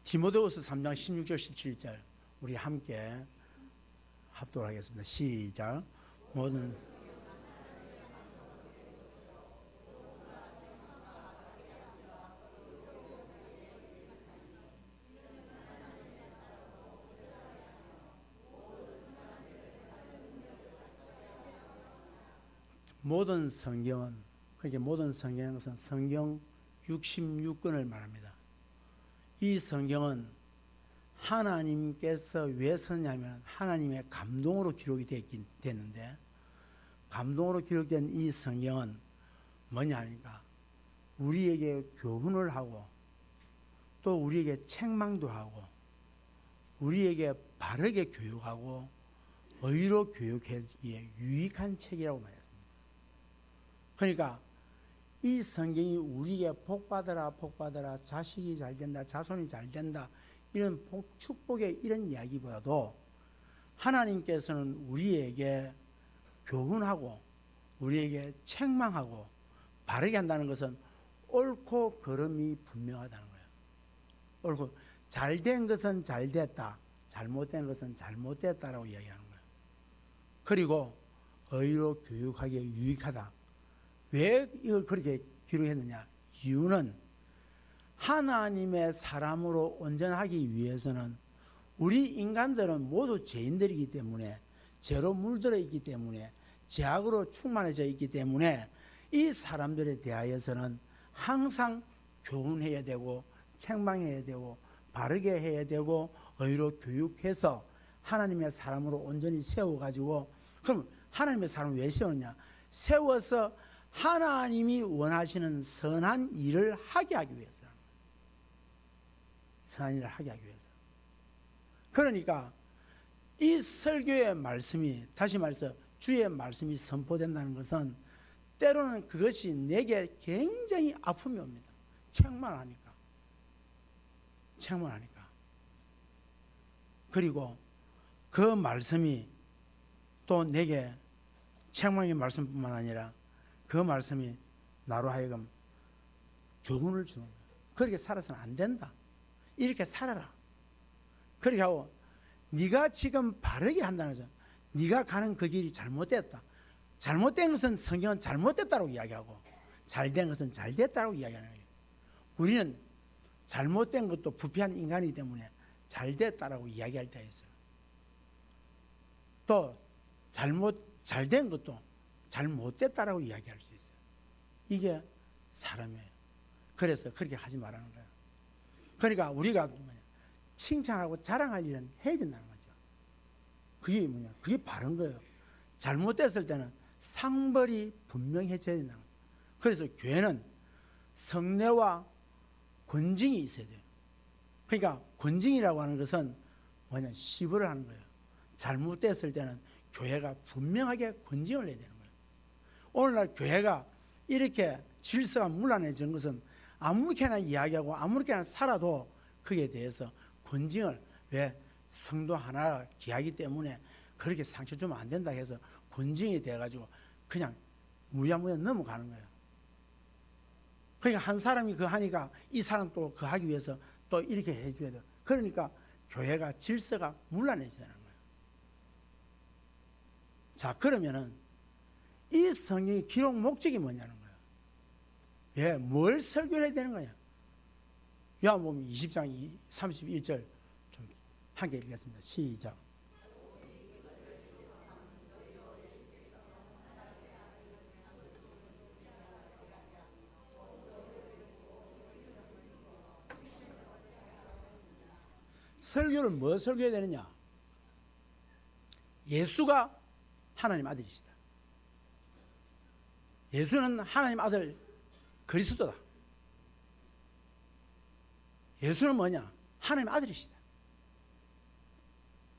디모데후서 3장 16절 17절 우리 함께 합독을 하겠습니다. 시작. 모든 성경은, 그러니까 모든 성경은 성경 66권을 말합니다. 이 성경은 하나님께서 왜 썼냐면 하나님의 감동으로 기록이 됐는데, 감동으로 기록된 이 성경은 뭐냐 하니까 우리에게 교훈을 하고 또 우리에게 책망도 하고 우리에게 바르게 교육하고 의로 교육하기에 유익한 책이라고 말했습니다. 그러니까 이 성경이 우리에게 복받아라 복받아라, 자식이 잘된다, 자손이 잘된다, 이런 축복의 이런 이야기보다도 하나님께서는 우리에게 교훈하고 우리에게 책망하고 바르게 한다는 것은 옳고 그름이 분명하다는 거예요. 옳고 잘된 것은 잘됐다, 잘못된 것은 잘못됐다라고 이야기하는 거예요. 그리고 의로 교육하기에 유익하다. 왜 이걸 그렇게 기록했느냐? 이유는 하나님의 사람으로 온전하기 위해서는 우리 인간들은 모두 죄인들이기 때문에, 죄로 물들어 있기 때문에, 죄악으로 충만해져 있기 때문에 이 사람들에 대하여서는 항상 교훈해야 되고 책망해야 되고 바르게 해야 되고 의로 교육해서 하나님의 사람으로 온전히 세워가지고, 그럼 하나님의 사람을 왜 세우느냐? 세워서 하나님이 원하시는 선한 일을 하게 하기 위해서. 선한 일을 하게 하기 위해서. 그러니까 이 설교의 말씀이, 다시 말해서 주의 말씀이 선포된다는 것은 때로는 그것이 내게 굉장히 아픔이 옵니다. 책망하니까. 그리고 그 말씀이 또 내게 책망의 말씀뿐만 아니라 그 말씀이 나로 하여금 교훈을 주는 거예요. 그렇게 살아서는 안 된다. 이렇게 살아라. 그렇게 하고 네가 지금 바르게 한다는 것은 네가 가는 그 길이 잘못됐다. 잘못된 것은 성경은 잘못됐다고 이야기하고 잘된 것은 잘됐다고 이야기하는 거예요. 우리는 잘못된 것도 부패한 인간이기 때문에 잘됐다라고 이야기할 때가 있어요. 또 잘된 것도 잘못됐다라고 이야기할 수 있어요. 이게 사람이에요. 그래서 그렇게 하지 말라는 거예요. 그러니까 우리가 칭찬하고 자랑할 일은 해야 된다는 거죠. 그게 뭐냐? 그게 바른 거예요. 잘못됐을 때는 상벌이 분명해져야 된다는 거예요. 그래서 교회는 성례와 권징이 있어야 돼요. 그러니까 권징이라고 하는 것은 뭐냐? 시부를 하는 거예요. 잘못됐을 때는 교회가 분명하게 권징을 해야 되는 거예요. 오늘날 교회가 이렇게 질서가 문란해진 것은 아무렇게나 이야기하고 아무렇게나 살아도 그에 대해서 권징을, 왜? 성도 하나 귀하기 때문에 그렇게 상처 주면 안 된다 해서 권징이 돼가지고 그냥 무야무야 넘어가는 거예요. 그러니까 한 사람이 그 하니까 이 사람 또 그 하기 위해서 또 이렇게 해줘야 돼요. 그러니까 교회가 질서가 문란해지는 거예요. 자, 그러면은 이 성경의 기록 목적이 뭐냐는 거예요. 예, 뭘 설교를 해야 되는 거냐? 요한복음 20장 31절 좀 함께 읽겠습니다. 시작. 설교를 뭐 설교해야 되느냐? 예수가 하나님 아들이시다. 예수는 하나님 아들 그리스도다. 예수는 뭐냐? 하나님 아들이시다.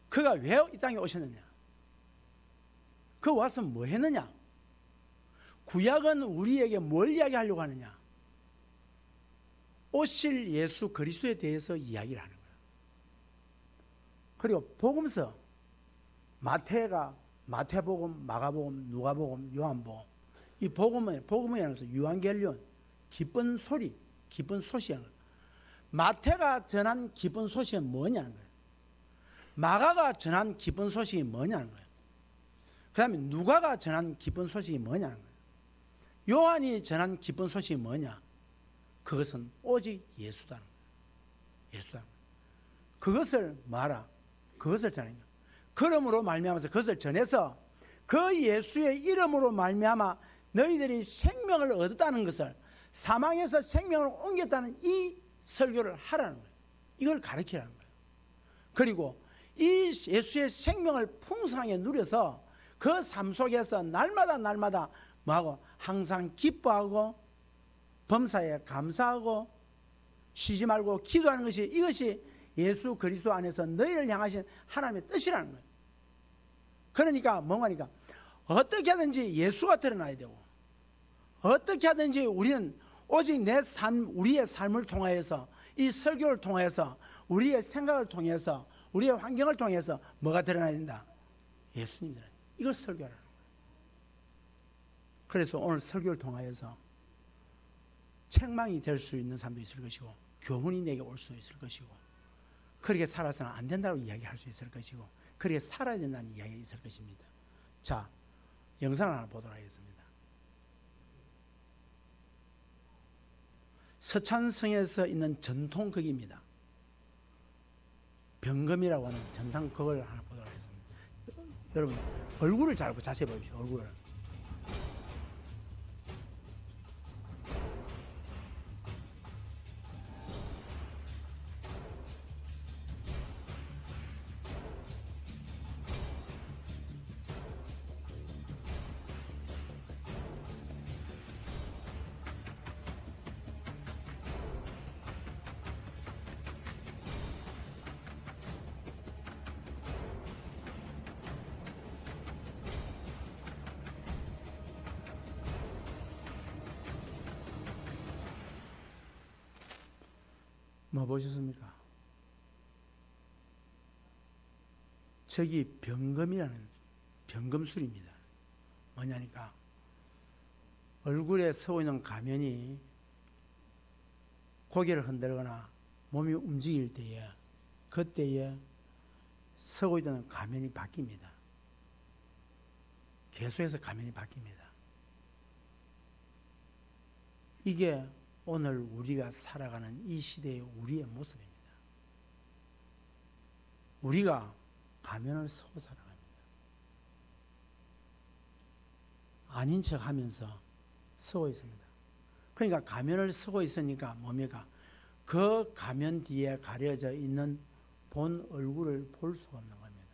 그가 왜 이 땅에 오셨느냐? 그 와서 뭐 했느냐? 구약은 우리에게 뭘 이야기하려고 하느냐? 오실 예수 그리스도에 대해서 이야기를 하는 거예요. 그리고 복음서, 마태복음, 마가복음, 누가복음, 요한복음, 이 복음이라서 유한겔리온, 기쁜 소리, 기쁜 소식인 거예요. 마태가 전한 기쁜 소식은 뭐냐는 거예요. 마가가 전한 기쁜 소식이 뭐냐는 거예요. 그 다음에 누가가 전한 기쁜 소식이 뭐냐는 거예요. 요한이 전한 기쁜 소식이 뭐냐? 그것은 오직 예수다는 거예요. 예수다는 거예요. 그것을 말하, 그것을 전하는 거예요. 그러므로 말미암아서 그것을 전해서 그 예수의 이름으로 말미암아 너희들이 생명을 얻었다는 것을, 사망에서 생명을 옮겼다는 이 설교를 하라는 거예요. 이걸 가르치라는 거예요. 그리고 이 예수의 생명을 풍성하게 누려서 그 삶 속에서 날마다 뭐하고 항상 기뻐하고 범사에 감사하고 쉬지 말고 기도하는 것이, 이것이 예수 그리스도 안에서 너희를 향하신 하나님의 뜻이라는 거예요. 그러니까 뭔가니까 어떻게 하든지 예수가 드러나야 되고, 어떻게 하든지 우리는 오직 내 삶, 우리의 삶을 통하여서, 이 설교를 통해서, 우리의 생각을 통해서, 우리의 환경을 통해서 뭐가 드러나야 된다? 예수님 드러나야 된다. 이걸 설교하라는 거예요. 그래서 오늘 설교를 통하여서 책망이 될 수 있는 사람도 있을 것이고, 교훈이 내게 올 수도 있을 것이고, 그렇게 살아서는 안 된다고 이야기할 수 있을 것이고, 그렇게 살아야 된다는 이야기가 있을 것입니다. 자, 영상을 하나 보도록 하겠습니다. 서찬성에서 있는 전통극입니다. 병금이라고 하는 전통극을 하나 보도록 하겠습니다. 여러분 얼굴을 잘 자세히 보십시오. 얼굴을. 뭐 보셨습니까? 저기 병금이라는 병금술입니다. 뭐냐니까 얼굴에 서고 있는 가면이 고개를 흔들거나 몸이 움직일 때에, 그때에 서고 있는 가면이 바뀝니다. 계속해서 가면이 바뀝니다. 이게 오늘 우리가 살아가는 이 시대의 우리의 모습입니다. 우리가 가면을 쓰고 살아갑니다. 아닌 척 하면서 쓰고 있습니다. 그러니까 가면을 쓰고 있으니까 뭡니까? 그 가면 뒤에 가려져 있는 본 얼굴을 볼 수가 없는 겁니다.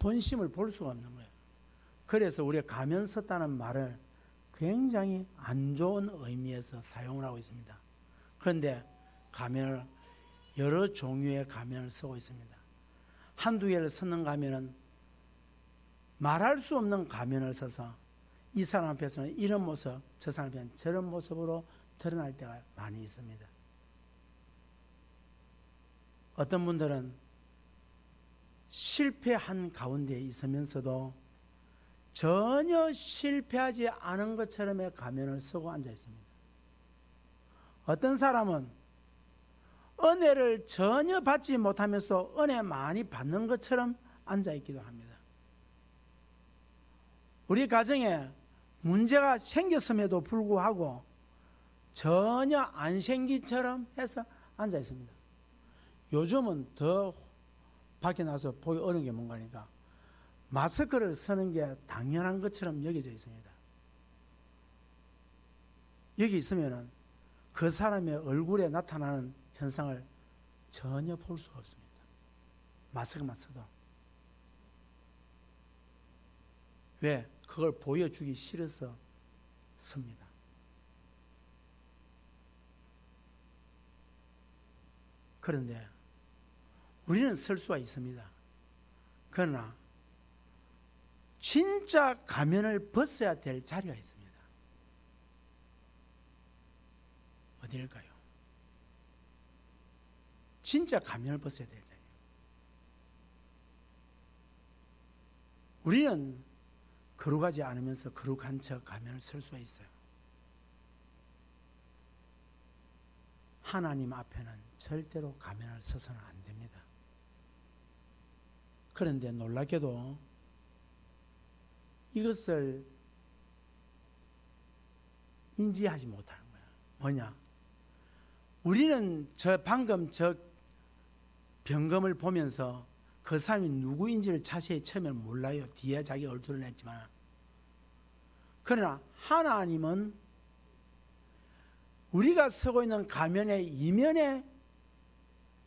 본심을 볼 수가 없는 거예요. 그래서 우리가 가면 썼다는 말을 굉장히 안 좋은 의미에서 사용을 하고 있습니다. 그런데 가면을, 여러 종류의 가면을 쓰고 있습니다. 한두 개를 쓰는 가면은 말할 수 없는 가면을 써서 이 사람 앞에서는 이런 모습, 저 사람 앞에서는 저런 모습으로 드러날 때가 많이 있습니다. 어떤 분들은 실패한 가운데 있으면서도 전혀 실패하지 않은 것처럼의 가면을 쓰고 앉아 있습니다. 어떤 사람은 은혜를 전혀 받지 못하면서 은혜 많이 받는 것처럼 앉아 있기도 합니다. 우리 가정에 문제가 생겼음에도 불구하고 전혀 안 생기처럼 해서 앉아 있습니다. 요즘은 더 밖에 나서 보기 어려운 게 뭔가니까 마스크를 쓰는 게 당연한 것처럼 여겨져 있습니다. 여기 있으면은 그 사람의 얼굴에 나타나는 현상을 전혀 볼 수가 없습니다. 마스크만 써도. 왜? 그걸 보여주기 싫어서 씁니다. 그런데 우리는 쓸 수가 있습니다. 그러나 진짜 가면을 벗어야 될 자리가 있습니다. 어디일까요? 진짜 가면을 벗어야 될 자리. 우리는 거룩하지 않으면서 거룩한 척 가면을 쓸 수가 있어요. 하나님 앞에는 절대로 가면을 써서는 안 됩니다. 그런데 놀랍게도 이것을 인지하지 못하는 거야. 뭐냐? 우리는 방금 저 병검을 보면서 그 사람이 누구인지를 자세히 처음에는 몰라요. 뒤에 자기 얼굴을 냈지만. 그러나 하나님은 우리가 쓰고 있는 가면의 이면에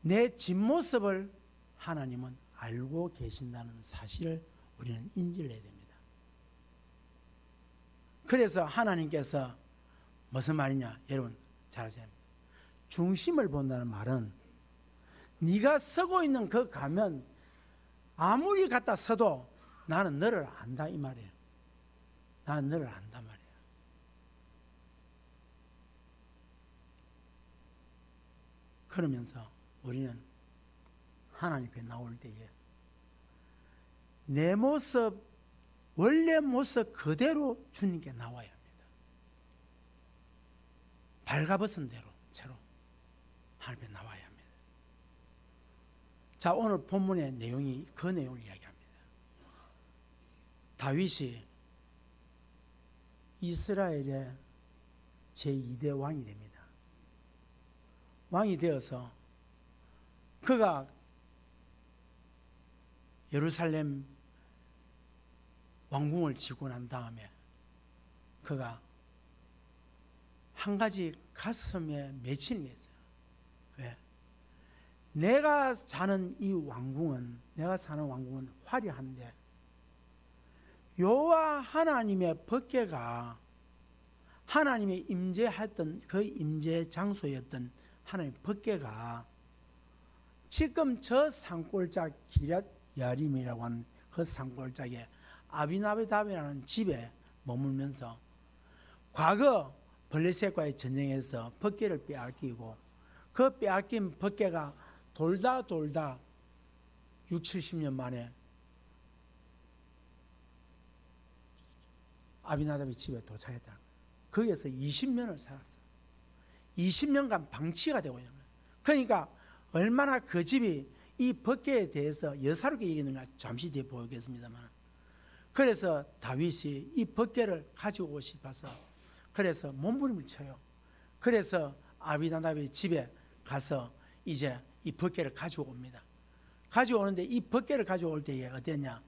내 뒷모습을 하나님은 알고 계신다는 사실을 우리는 인지를 해야 됩니다. 그래서 하나님께서 무슨 말이냐? 여러분 잘 아세요. 중심을 본다는 말은 네가 쓰고 있는 그 가면 아무리 갖다 써도 나는 너를 안다 이 말이에요. 나는 너를 안다 말이에요. 그러면서 우리는 하나님 앞에 나올 때에 내 모습, 원래 모습 그대로 주님께 나와야 합니다. 발가벗은 대로 채로 하나님 앞에 나와야 합니다. 자, 오늘 본문의 내용이 그 내용을 이야기합니다. 다윗이 이스라엘의 제2대 왕이 됩니다. 왕이 되어서 그가 예루살렘 왕궁을 지고 난 다음에 그가 한 가지 가슴에 맺히는 게 있어요. 왜? 내가 사는 왕궁은 화려한데 여호와 하나님의 법궤가 하나님의 임재했던 그 임재 장소였던 하나님의 법궤가 지금 저 산골짜기 기럇 야림이라고 하는 그 산골짜기에 아비나답이라는 집에 머물면서 과거 블레셋과의 전쟁에서 법궤를 빼앗기고 그 빼앗긴 법궤가 돌다 6, 70년 만에 아비나답의 집에 도착했다. 거기에서 20년을 살았어. 20년간 방치가 되고 있는 거예요. 그러니까 얼마나 그 집이 이 법궤에 대해서 여사롭게 얘기했는가 잠시 뒤에 보겠습니다만, 그래서 다윗이 이 법궤를 가지고 오고 싶어서 그래서 몸부림을 쳐요. 그래서 아비나답의 집에 가서 이제 이 법궤를 가지고 옵니다. 가지고 오는데 이 법궤를 가지고 올 때에 어땠냐?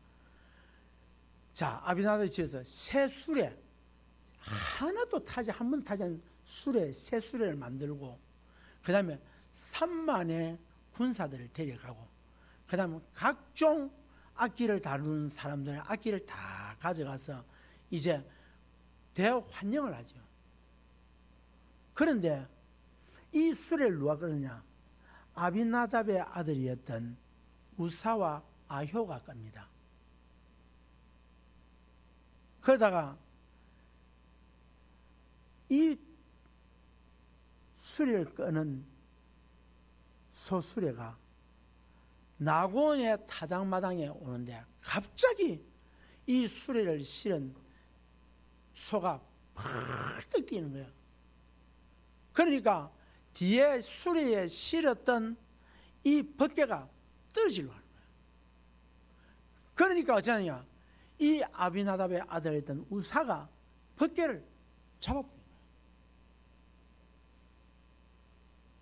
자, 아비나답의 집에서 새 수레, 하나도 타지 한 번 타지 않은 수레, 새 수레를 만들고, 그 다음에 3만의 군사들을 데려가고, 그 다음에 각종 악기를 다루는 사람들의 악기를 다 가져가서 이제 대환영을 하죠. 그런데 이 수레를 누가 끌느냐? 아비나답의 아들이었던 우사와 아효가 겁니다. 그러다가 이 수레를 끄는 소수레가 나곤의 타작마당에 오는데 갑자기 이 수레를 실은 소가 펄떡 뛰는 거예요. 그러니까 뒤에 수레에 실었던 이 법궤가 떨어지려고 하는 거예요. 그러니까 어쩌냐? 이 아비나답의 아들이었던 우사가 법궤를 잡아버린 거예요.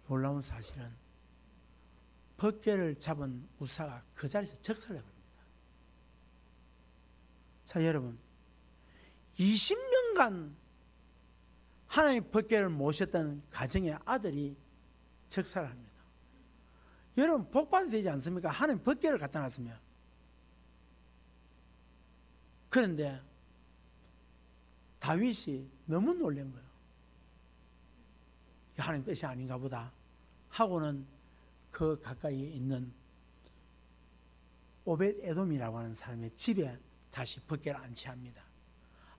놀라운 사실은 법궤를 잡은 우사가 그 자리에서 적살을 해버립니다. 자, 여러분, 20년간 하나님의 법궤를 모셨던 가정의 아들이 적살을 합니다. 여러분, 복받이 되지 않습니까? 하나님 법궤를 갖다 놨으면. 그런데 다윗이 너무 놀란 거예요. 하나님 뜻이 아닌가 보다 하고는 그 가까이에 있는 오벳 에돔이라고 하는 사람의 집에 다시 법궤를 안치합니다.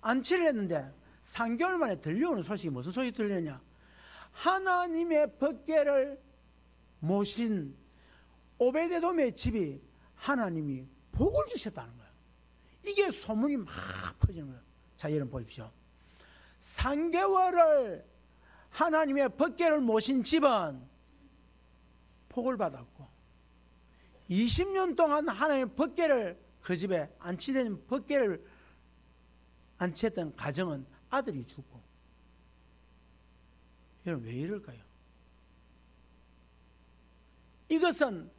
안치를 했는데 3개월 만에 들려오는 소식이 무슨 소식이 들려냐? 하나님의 법궤를 모신 오벳 에돔의 집이 하나님이 복을 주셨다는 거예요. 이게 소문이 막 퍼지는 거예요. 자, 여러분 보십시오. 3개월을 하나님의 법궤를 모신 집은 복을 받았고 20년 동안 하나님의 법궤를 그 집에 안치된 법궤를 안치했던 가정은 아들이 죽고. 여러분 왜 이럴까요? 이것은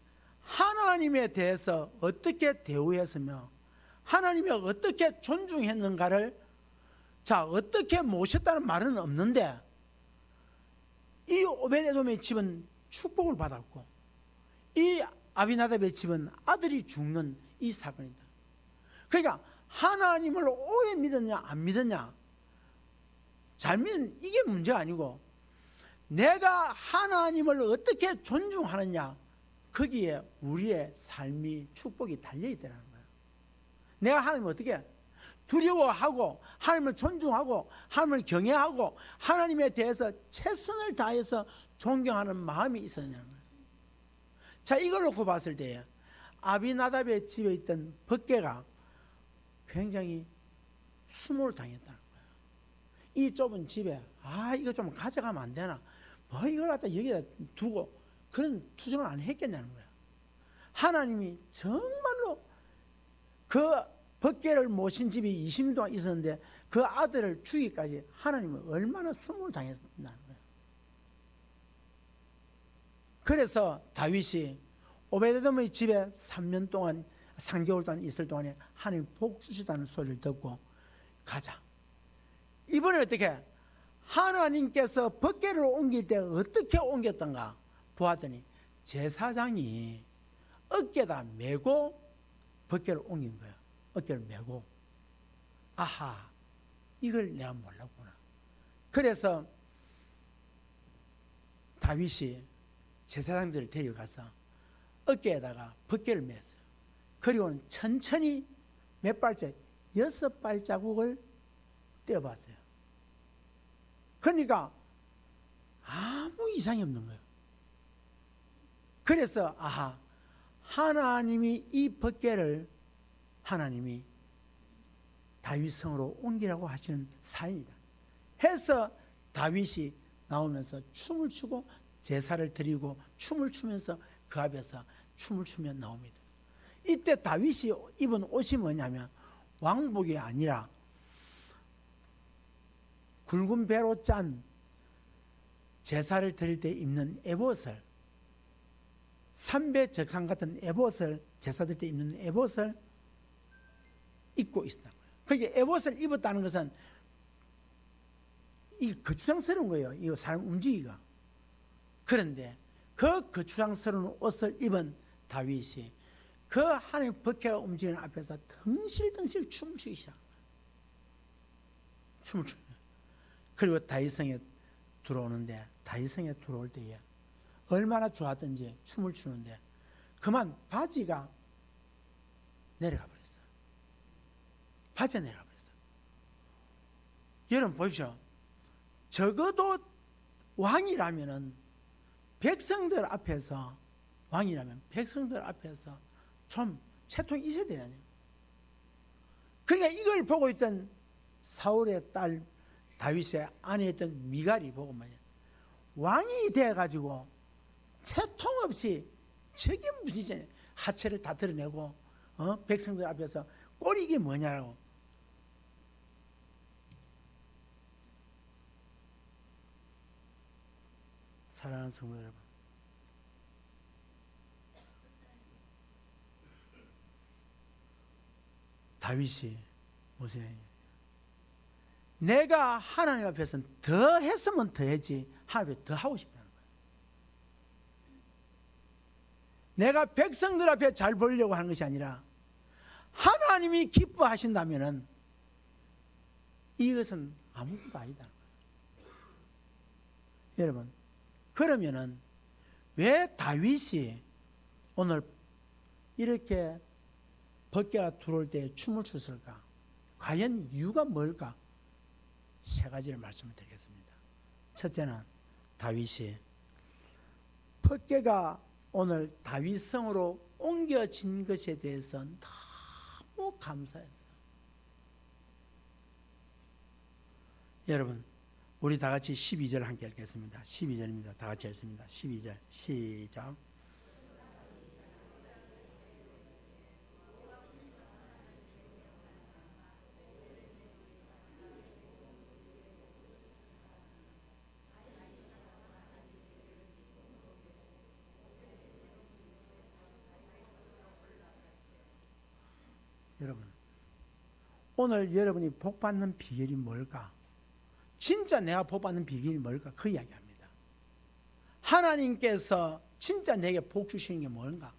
하나님에 대해서 어떻게 대우했으며 하나님이 어떻게 존중했는가를 어떻게 모셨다는 말은 없는데 이 오베데돔의 집은 축복을 받았고 이 아비나답의 집은 아들이 죽는 이 사건이다. 그러니까 하나님을 오래 믿었냐 안 믿었냐 잘 믿는 이게 문제가 아니고 내가 하나님을 어떻게 존중하느냐 거기에 우리의 삶이 축복이 달려있다는 거예요. 내가 하나님을 어떻게 두려워하고 하나님을 존중하고 하나님을 경외하고 하나님에 대해서 최선을 다해서 존경하는 마음이 있었냐는 거예요. 자, 이걸 놓고 봤을 때 아비나답의 집에 있던 법궤가 굉장히 수모를 당했다는 거예요. 이 좁은 집에 이거 좀 가져가면 안 되나, 뭐 이걸 갖다 여기다 두고 그런 투정을 안 했겠냐는 거예요. 하나님이 정말로 그 법궤를 모신 집이 20년 동안 있었는데 그 아들을 죽이기까지 하나님은 얼마나 수모를 당했다는 거예요. 그래서 다윗이 오베데돔의 집에 3년 동안 3개월 동안 있을 동안에 하나님 복 주시다는 소리를 듣고 가자. 이번에 어떻게 하나님께서 법궤를 옮길 때 어떻게 옮겼던가 보았더니 제사장이 어깨에다 메고 법궤를 옮긴 거예요. 어깨를 메고. 아하, 이걸 내가 몰랐구나. 그래서 다윗이 제사장들을 데려가서 어깨에다가 법궤를 맸어요. 그리고는 천천히 몇 발짝 6발자국을 떼어봤어요. 그러니까 아무 이상이 없는 거예요. 그래서 하나님이 이 법궤를 하나님이 다윗 성으로 옮기라고 하시는 사인이다 해서 다윗이 나오면서 춤을 추고 제사를 드리고 춤을 추면서 그 앞에서 춤을 추며 나옵니다. 이때 다윗이 입은 옷이 뭐냐면 왕복이 아니라 굵은 배로 짠 제사를 드릴 때 입는 에봇을, 삼배 적상 같은 에봇을, 제사 드릴 때 입는 에봇을 입고 있었다는 거예요. 그러니까 에봇을 입었다는 것은 이 거추장스러운 거예요. 이 사람 움직이기가. 그런데 그 거추장스러운 옷을 입은 다윗이 그 하나님 법궤가 움직이는 앞에서 덩실덩실 춤을 추기 시작한 거예요. 춤을 추는 거예요. 그리고 다윗성에 들어오는데 다윗성에 들어올 때에 얼마나 좋았던지 춤을 추는데 그만 바지가 내려가 버렸어요. 바지가 내려가 버렸어요. 여러분 보십시오. 적어도 왕이라면은 백성들 앞에서, 왕이라면 백성들 앞에서 좀 채통이 있어야 되잖아요. 그러니까 이걸 보고 있던 사울의 딸 다윗의 아내였던 미갈이 보고 말이야, 왕이 돼가지고 채통 없이 저게 무슨 이제 하체를 다 드러내고 백성들 앞에서 꼴이 이게 뭐냐라고. 사랑하는 성도 여러분, 다윗이 보세요. 내가 하나님 앞에서는 더 했으면 더 했지 하나님 앞에 더 하고 싶다는 거예요. 내가 백성들 앞에 잘 보이려고 하는 것이 아니라 하나님이 기뻐하신다면은 이것은 아무것도 아니다. 여러분, 그러면은 왜 다윗이 오늘 이렇게 법궤가 들어올 때 춤을 췄을까? 과연 이유가 뭘까? 세 가지를 말씀을 드리겠습니다. 첫째는 다윗이 법궤가 오늘 다윗 성으로 옮겨진 것에 대해서 너무 감사했어요. 여러분, 우리 다 같이 12절 함께 읽겠습니다. 12절입니다. 다 같이 읽습니다. 12절 시작. 여러분, 오늘 여러분이 복받는 비결이 뭘까? 진짜 내가 복받는 비결이 뭘까? 그 이야기합니다. 하나님께서 진짜 내게 복 주시는 게 뭔가?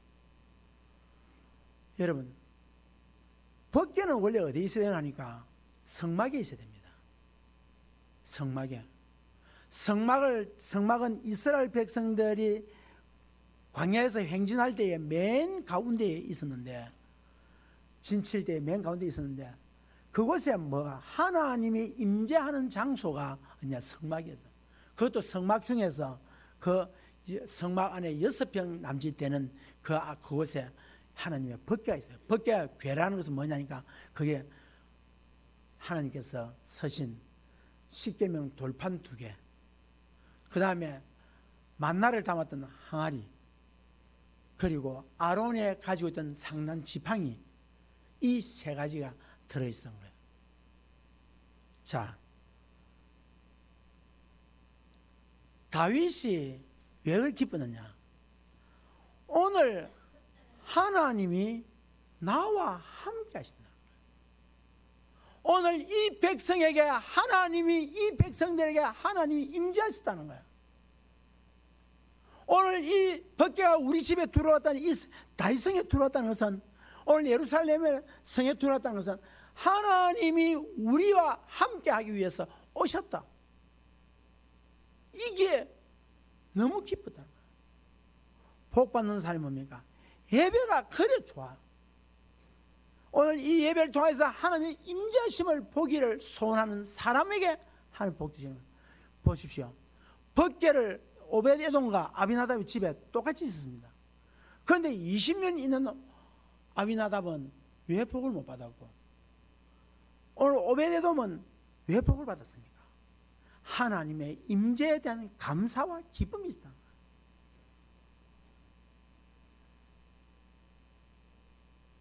여러분, 법궤는 원래 어디에 있어야 되나니까 성막에 있어야 됩니다. 성막에. 성막은 이스라엘 백성들이 광야에서 행진할 때에 맨 가운데에 있었는데, 진칠 때에 맨 가운데 있었는데, 그곳에 뭐가 하나님이 임재하는 장소가 어디냐? 성막이었어. 그것도 성막 중에서 그 성막 안에 6평 남짓 되는 그곳에 하나님의 법궤가 있어요. 법궤 궤라는 것은 뭐냐니까 그게 하나님께서 서신 십계명 돌판 2개, 그 다음에 만나를 담았던 항아리, 그리고 아론이 가지고 있던 상난 지팡이, 이 3가지가 들어있었던 거예요. 자, 다윗이 왜 그렇게 기쁘느냐? 오늘 하나님이 나와 함께 하신다. 오늘 이 백성에게 이 백성들에게 하나님이 임재하셨다는 거예요. 오늘 이 법궤가 우리 집에 들어왔다는, 이 다윗성에 들어왔다는 것은, 오늘 예루살렘의 성에 들어왔다는 것은 하나님이 우리와 함께 하기 위해서 오셨다. 이게 너무 기쁘다. 복받는 사람이 뭡니까? 예배가 그래 좋아. 오늘 이 예배를 통해서 하나님의 임재하심을 보기를 소원하는 사람에게 하나님 복 주시는 거예요. 보십시오. 법궤를 오벳에돔과 아비나답의 집에 똑같이 있었습니다. 그런데 20년 있는 아비나답은 왜 복을 못 받았고, 오늘 오벳에돔은 왜 복을 받았습니까? 하나님의 임재에 대한 감사와 기쁨이 있다.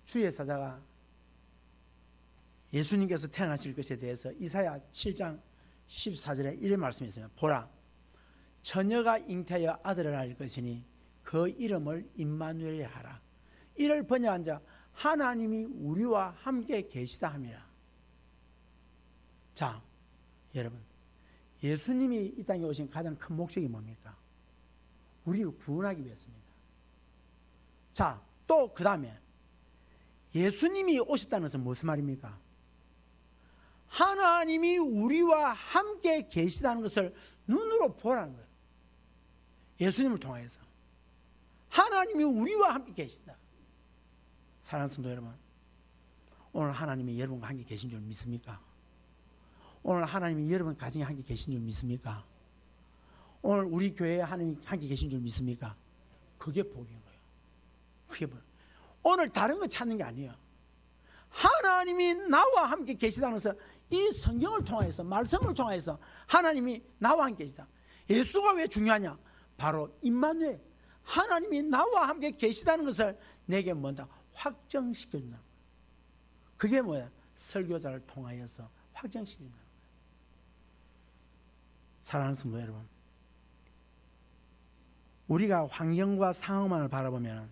주의 사자가 예수님께서 태어나실 것에 대해서 이사야 7장 14절에 이런 말씀이 있습니다. 보라, 처녀가 잉태하여 아들을 낳을 것이니 그 이름을 임마누엘이라 하라. 이를 번역한 자 하나님이 우리와 함께 계시다 함이라. 자, 여러분, 예수님이 이 땅에 오신 가장 큰 목적이 뭡니까? 우리를 구원하기 위해서입니다. 자, 또 그 다음에 예수님이 오셨다는 것은 무슨 말입니까? 하나님이 우리와 함께 계시다는 것을 눈으로 보라는 거예요. 예수님을 통해서 하나님이 우리와 함께 계신다. 사랑하는 성도 여러분, 오늘 하나님이 여러분과 함께 계신 줄 믿습니까? 오늘 하나님이 여러분 가정에 함께 계신 줄 믿습니까? 오늘 우리 교회에 하나님이 함께 계신 줄 믿습니까? 그게 복인 거예요. 그게 복. 오늘 다른 거 찾는 게 아니에요. 하나님이 나와 함께 계시다는 것은 이 성경을 통해서, 말씀을 통해서 하나님이 나와 함께 계시다. 예수가 왜 중요하냐? 바로 임마누엘, 하나님이 나와 함께 계시다는 것을 내게 뭔가 확정시켜준다. 그게 뭐야? 설교자를 통하여서 확정시킨다. 사랑하는 성도 여러분, 우리가 환경과 상황만을 바라보면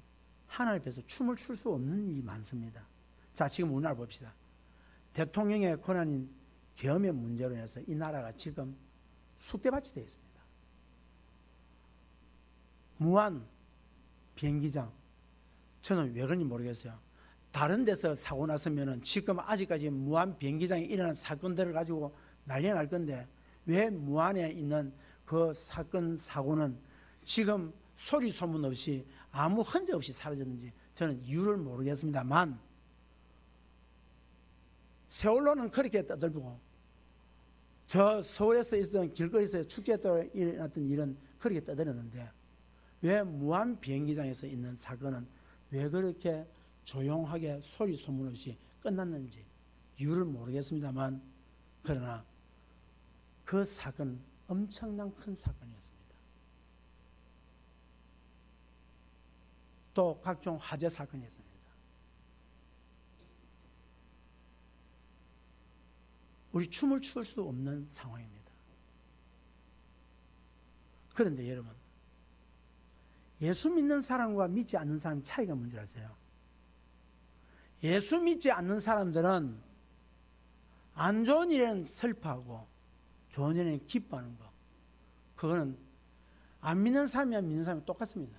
하나님 앞에서 춤을 출 수 없는 일이 많습니다. 자, 지금 우리나라 봅시다. 대통령의 권한인 계엄의 문제로 인해서 이 나라가 지금 쑥대밭이 되어 있습니다. 무안 비행기장, 저는 왜 그런지 모르겠어요. 다른 데서 사고 났으면 지금 아직까지 무안 비행기장에 일어난 사건들을 가지고 난리 날 건데, 왜 무안에 있는 그 사건, 사고는 지금 소리 소문 없이 아무 흔적 없이 사라졌는지 저는 이유를 모르겠습니다만, 세월호는 그렇게 떠들고, 저 서울에서 있었던 길거리에서 축제에 일어났던 일은 그렇게 떠들었는데, 왜 무안 비행기장에서 있는 사건은 왜 그렇게 조용하게 소리 소문 없이 끝났는지 이유를 모르겠습니다만, 그러나 그 사건은 엄청난 큰 사건이었습니다. 또 각종 화재 사건이 있습니다. 우리 춤을 출 수 없는 상황입니다. 그런데 여러분, 예수 믿는 사람과 믿지 않는 사람 차이가 뭔지 아세요? 예수 믿지 않는 사람들은 안 좋은 일에는 슬퍼하고 좋은 일에는 기뻐하는 거, 그거는 안 믿는 사람이야 믿는 사람이 똑같습니다.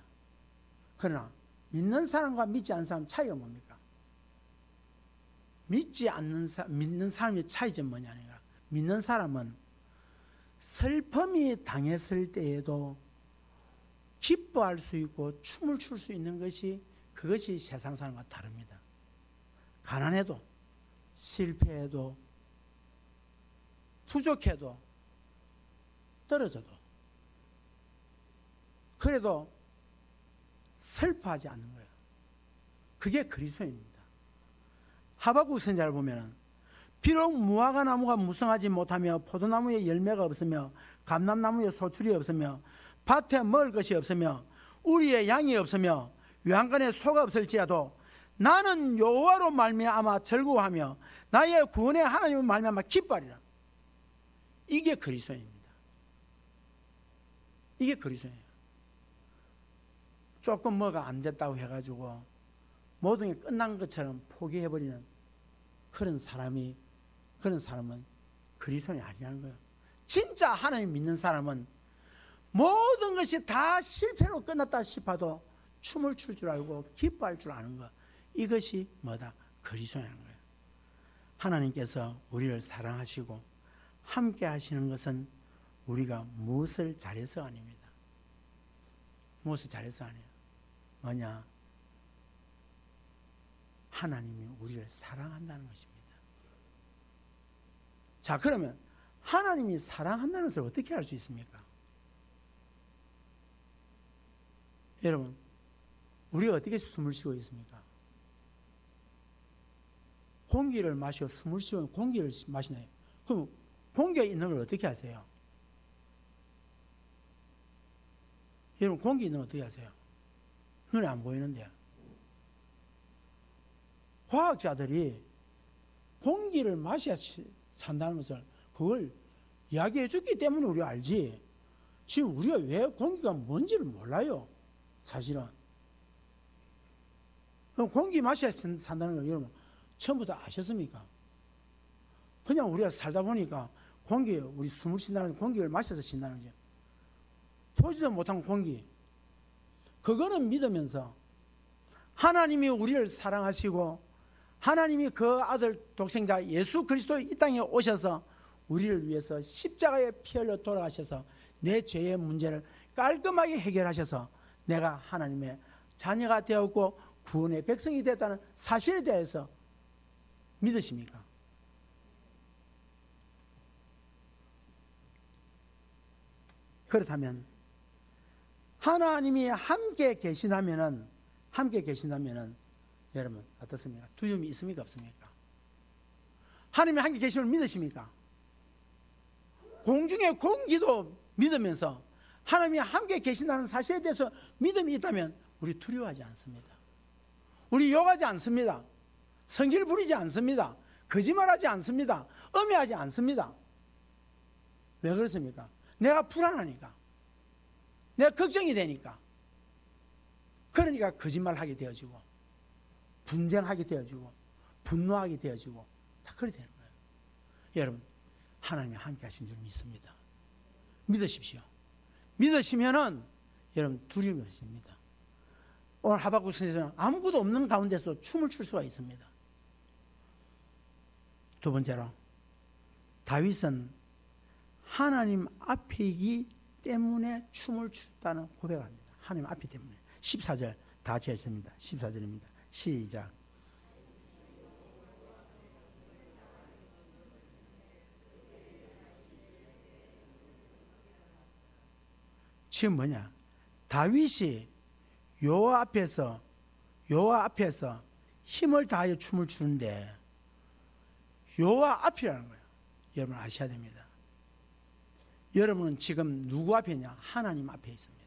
그러나 믿는 사람과 믿지 않는 사람 차이가 뭡니까? 믿는 사람의 차이점이 뭐냐니까, 믿는 사람은 슬픔이 당했을 때에도 기뻐할 수 있고 춤을 출 수 있는 것이, 그것이 세상 사람과 다릅니다. 가난해도, 실패해도, 부족해도, 떨어져도, 그래도 슬퍼하지 않는 거예요. 그게 그리스도입니다. 하박국 선지자를 보면은, 비록 무화과 나무가 무성하지 못하며 포도나무에 열매가 없으며 감람나무에 소출이 없으며 밭에 먹을 것이 없으며 우리의 양이 없으며 외양간에 소가 없을지라도 나는 여호와로 말미암아 즐거워하며 나의 구원의 하나님을 말미암아 기뻐하리라. 이게 그리스도입니다. 이게 그리스도예요. 조금 뭐가 안 됐다고 해가지고 모든 게 끝난 것처럼 포기해버리는 그런 사람은 그리스도인이 아니라는 거예요. 진짜 하나님 믿는 사람은 모든 것이 다 실패로 끝났다 싶어도 춤을 출 줄 알고 기뻐할 줄 아는 것, 이것이 뭐다? 그리스도라는 거예요. 하나님께서 우리를 사랑하시고 함께 하시는 것은 우리가 무엇을 잘해서 아닙니다. 무엇을 잘해서 아니에요. 뭐냐? 하나님이 우리를 사랑한다는 것입니다. 자, 그러면 하나님이 사랑한다는 것을 어떻게 알 수 있습니까? 여러분, 우리가 어떻게 숨을 쉬고 있습니까? 공기를 마시고 숨을 쉬고 공기를 마시나요? 그럼 공기가 있는 걸 어떻게 아세요? 여러분, 공기 있는 걸 어떻게 아세요? 눈에 안 보이는데. 과학자들이 공기를 마셔야 산다는 것을, 그걸 이야기해 줬기 때문에 우리가 알지, 지금 우리가 왜 공기가 뭔지를 몰라요. 사실은. 그럼 공기 마셔야 산다는 걸 여러분 처음부터 아셨습니까? 그냥 우리가 살다 보니까 우리 숨을 쉰다는 공기를 마셔서 쉰다는 거죠. 보지도 못한 공기, 그거는 믿으면서 하나님이 우리를 사랑하시고 하나님이 그 아들 독생자 예수 그리스도 이 땅에 오셔서 우리를 위해서 십자가에 피 흘려 돌아가셔서 내 죄의 문제를 깔끔하게 해결하셔서 내가 하나님의 자녀가 되었고 구원의 백성이 됐다는 사실에 대해서 믿으십니까? 그렇다면 하나님이 함께 계신다면은 여러분 어떻습니까? 두려움이 있습니까? 없습니까? 하나님이 함께 계심을 믿으십니까? 공중의 공기도 믿으면서 하나님이 함께 계신다는 사실에 대해서 믿음이 있다면 우리 두려워하지 않습니다. 우리 욕하지 않습니다. 성질 부리지 않습니다. 거짓말하지 않습니다. 엄해하지 않습니다. 왜 그렇습니까? 내가 불안하니까, 내가 걱정이 되니까. 그러니까 거짓말하게 되어지고 분쟁하게 되어지고 분노하게 되어지고 다 그렇게 되는 거예요. 여러분, 하나님이 함께 하신 줄 믿습니다. 믿으십시오. 믿으시면은 여러분 두려움이 없습니다. 오늘 하박국 선지자는 아무것도 없는 가운데서 춤을 출 수가 있습니다. 두 번째로, 다윗은 하나님 앞이기 때문에 춤을 췄다는 고백을 합니다. 하나님 앞이기 때문에. 14절 다 같이 읽습니다. 14절입니다. 시작. 지금 뭐냐? 다윗이 여호와 앞에서 힘을 다하여 춤을 추는데 여호와 앞이라는 거예요. 여러분 아셔야 됩니다. 여러분은 지금 누구 앞에 있냐? 하나님 앞에 있습니다.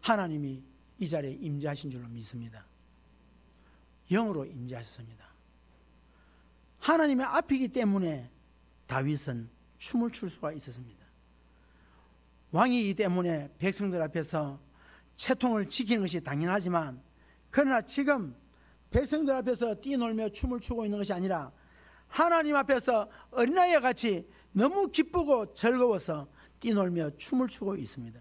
하나님이 이 자리에 임재하신 줄로 믿습니다. 영으로 임재하셨습니다. 하나님의 앞이기 때문에 다윗은 춤을 출 수가 있었습니다. 왕이기 때문에 백성들 앞에서 채통을 지키는 것이 당연하지만, 그러나 지금 백성들 앞에서 뛰놀며 춤을 추고 있는 것이 아니라 하나님 앞에서 어린아이와 같이 너무 기쁘고 즐거워서 뛰놀며 춤을 추고 있습니다.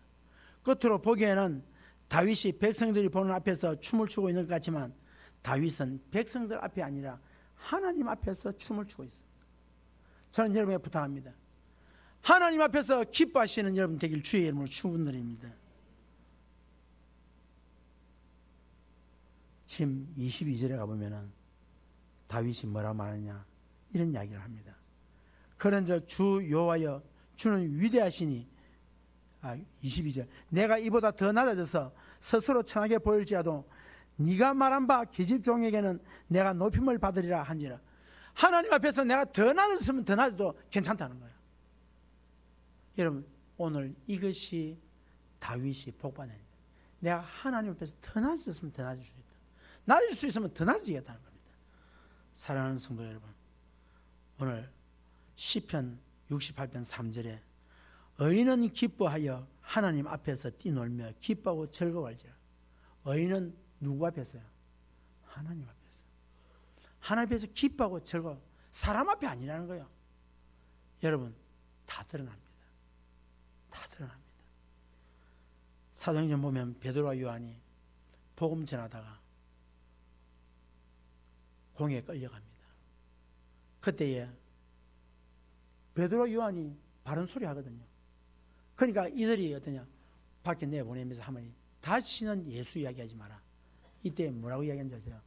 겉으로 보기에는 다윗이 백성들이 보는 앞에서 춤을 추고 있는 것 같지만, 다윗은 백성들 앞이 아니라 하나님 앞에서 춤을 추고 있습니다. 저는 여러분에게 부탁합니다. 하나님 앞에서 기뻐하시는 여러분 되길 주의 이름으로 축원드립니다. 지금 22절에 가보면은 다윗이 뭐라 말하냐, 이런 이야기를 합니다. 그런즉 주 여호와여, 주는 위대하시니, 22절, 내가 이보다 더 낮아져서 스스로 천하게 보일지라도 네가 말한 바 계집 종에게는 내가 높임을 받으리라 한지라. 하나님 앞에서 내가 더 낮았으면 더 낮아도 괜찮다는 거예요. 여러분, 오늘 이것이 다윗이 복받는, 내가 하나님 앞에서 더 낮아졌으면 더 낮을 수 있다, 낮을 수 있으면 더 낮아지겠다는 겁니다. 사랑하는 성도 여러분, 오늘 시편 68편 3절에 의인은 기뻐하여 하나님 앞에서 뛰놀며 기뻐하고 즐거워할지라. 의인은 누구 앞에서요? 하나님 앞에서. 하나님 앞에서 기뻐하고 즐거워. 사람 앞에 아니라는 거예요. 여러분, 다 드러납니다. 다 드러납니다. 사도행전 보면 베드로와 요한이 복음 전하다가 공에 끌려갑니다. 그때에 베드로와 요한이 바른 소리 하거든요. 그러니까 이들이 어떠냐, 밖에 내보내면서 하면 다시는 예수 이야기하지 마라. 이때 뭐라고 이야기하는지 아세요?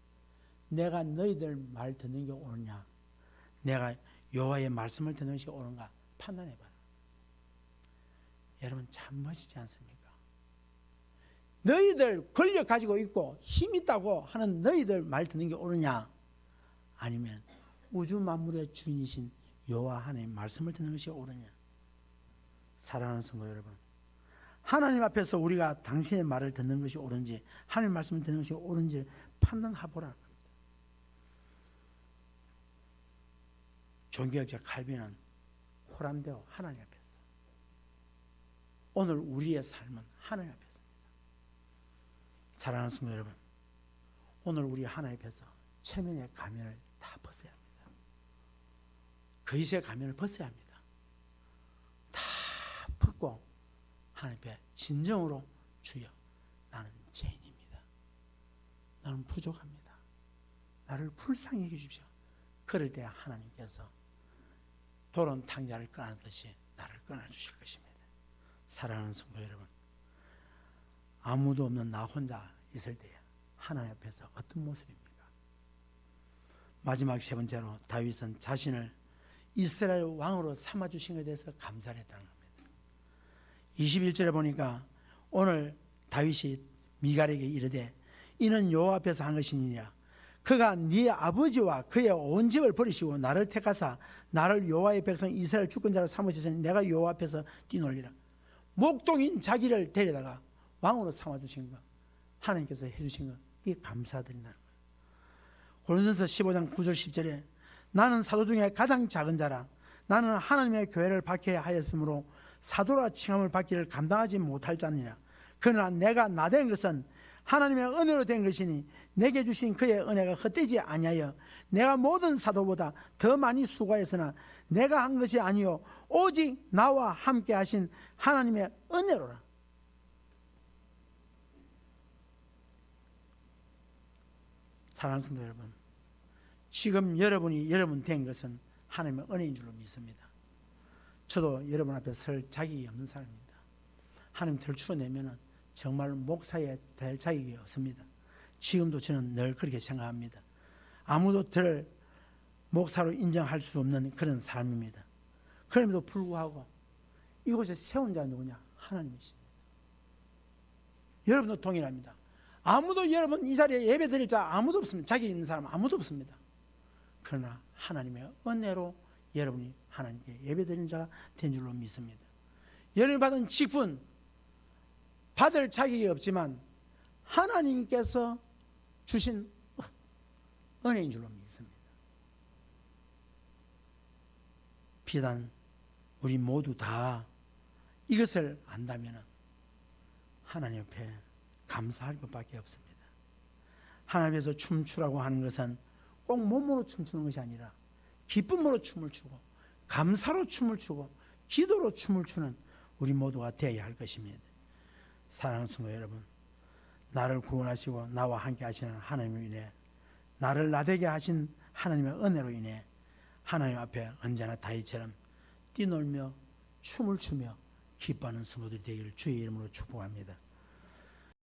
내가 너희들 말 듣는 게 옳으냐, 내가 여호와의 말씀을 듣는 것이 옳은가 판단해봐라. 여러분, 참 멋지지 않습니까? 너희들 권력 가지고 있고 힘 있다고 하는 너희들 말 듣는 게 옳으냐, 아니면 우주 만물의 주인이신 여호와 하나님 말씀을 듣는 것이 옳으냐. 사랑하는 성도 여러분, 하나님 앞에서 우리가 당신의 말을 듣는 것이 옳은지, 하나님 말씀을 듣는 것이 옳은지 판단해보라. 종교학자 칼빈은 호람되어 하나님 앞에서, 오늘 우리의 삶은 하나님 앞에서입니다. 사랑하는 성도 여러분, 오늘 우리 하나님 앞에서 체면의 가면을 다 벗어야 합니다. 거짓의 가면을 벗어야 합니다. 다 벗고 하나님 앞에 진정으로, 주여, 나는 죄인입니다. 나는 부족합니다. 나를 불쌍히 해주십시오. 그럴 때 하나님께서 도론 탕자를 꺼내듯이 나를 꺼내주실 것입니다. 사랑하는 성도 여러분, 아무도 없는 나 혼자 있을 때 하나님 앞에서 어떤 모습입니까? 마지막 세 번째로 다윗은 자신을 이스라엘 왕으로 삼아주신 것에 대해서 감사를 했다는 겁니다. 21절에 보니까 오늘 다윗이 미갈에게 이르되 이는 여호와 앞에서 한 것이니라. 그가 네 아버지와 그의 온 집을 버리시고 나를 택하사 나를 여호와의 백성 이스라엘 주권자로 삼으셨으니 내가 여호와 앞에서 뛰놀리라. 목동인 자기를 데려다가 왕으로 삼아주신 것, 하나님께서 해주신 것, 이게 감사드린다는 거예요. 고린도서 15장 9절 10절에 나는 사도 중에 가장 작은 자라. 나는 하나님의 교회를 박해야 하였으므로 사도라 칭함을 받기를 감당하지 못할 자니라. 그러나 내가 나된 것은 하나님의 은혜로 된 것이니 내게 주신 그의 은혜가 헛되지 아니하여 내가 모든 사도보다 더 많이 수고하였으나 내가 한 것이 아니요 오직 나와 함께 하신 하나님의 은혜로라. 사랑하는 성도 여러분, 지금 여러분이 여러분 된 것은 하나님의 은혜인 줄로 믿습니다. 저도 여러분 앞에 설 자격이 없는 사람입니다. 하나님 들추어내면 정말 목사에 될 자격이 없습니다. 지금도 저는 늘 그렇게 생각합니다. 아무도 저를 목사로 인정할 수 없는 그런 사람입니다. 그럼에도 불구하고 이곳에 세운 자 누구냐? 하나님이십니다. 여러분도 동일합니다. 아무도 여러분 이 자리에 예배 드릴 자 아무도 없습니다. 자기 있는 사람 아무도 없습니다. 그러나 하나님의 은혜로 여러분이 하나님께 예배드리는 자가 된 줄로 믿습니다. 여러분이 받은 직분 받을 자격이 없지만 하나님께서 주신 은혜인 줄로 믿습니다. 비단 우리 모두 다 이것을 안다면 하나님 앞에 감사할 것밖에 없습니다. 하나님 앞에서 춤추라고 하는 것은 꼭 몸으로 춤추는 것이 아니라 기쁨으로 춤을 추고 감사로 춤을 추고 기도로 춤을 추는 우리 모두가 되어야 할 것입니다. 사랑하는 성도 여러분, 나를 구원하시고 나와 함께 하시는 하나님으로 인해, 나를 나되게 하신 하나님의 은혜로 인해 하나님 앞에 언제나 다윗처럼 뛰놀며 춤을 추며 기뻐하는 성도들이 되기를 주의 이름으로 축복합니다.